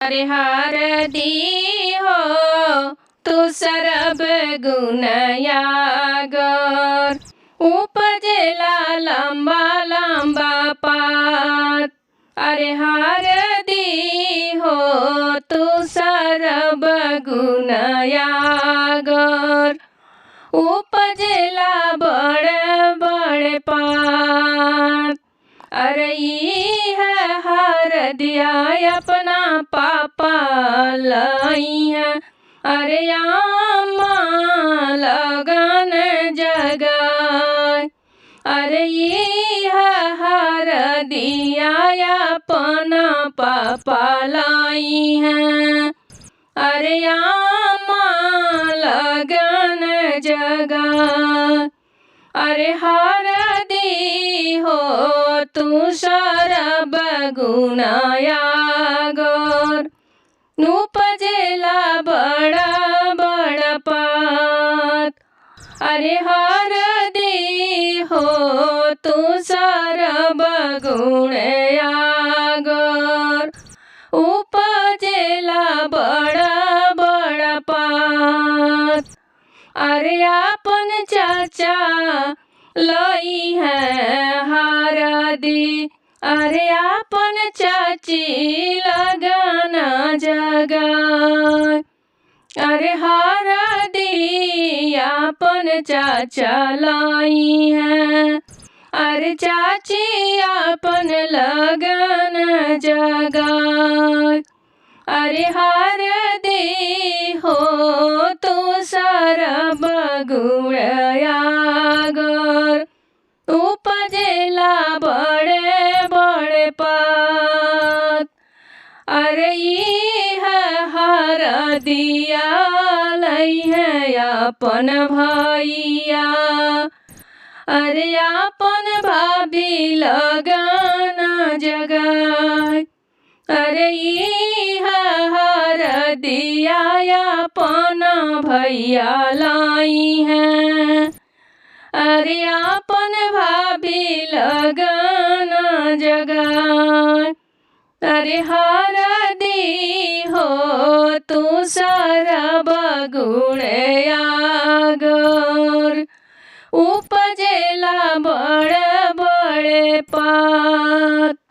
अरे हरदी हो तू सरब गुणयागर, उपजेला लंबा लंबा पात। अरे हरदी हो तू सरब गुणयागर, उपजेला बड़े बड़े पात। अरे है हरदिया अपना पापा लाई है, अरे आमा लगन जगाए। अरे है हरदिया अपना पापा लाई है, अरे आमा लगन जगाए। अरे हरदी हो तू सरब गुणयागर, उपजेला बड़ा बड़ा पात। अरे हरदी हो तू सरब गुणयागर, उपजेला बड़ा बड़ा पात। अरे आपन चाचा लई है हरदी, अरे आपन चाची लगन जगाए। अरे हरदी आपन चाचा लाई है, अरे चाची आपन लगन जगाए। अरे हरदी हो तू सरब गुणयागर, उपजेला बड़े बड़े पात। अरे है हरदिया लई है अपन भैया, अरे अपन भाभी लगन जगाए। अरे है हरदिया अपन भैया लाई है, अरे अपन भाभी लगन जगाए। अरे हरदी हो तू सरब गुणयागर, उपजेला बड़े बड़े पात।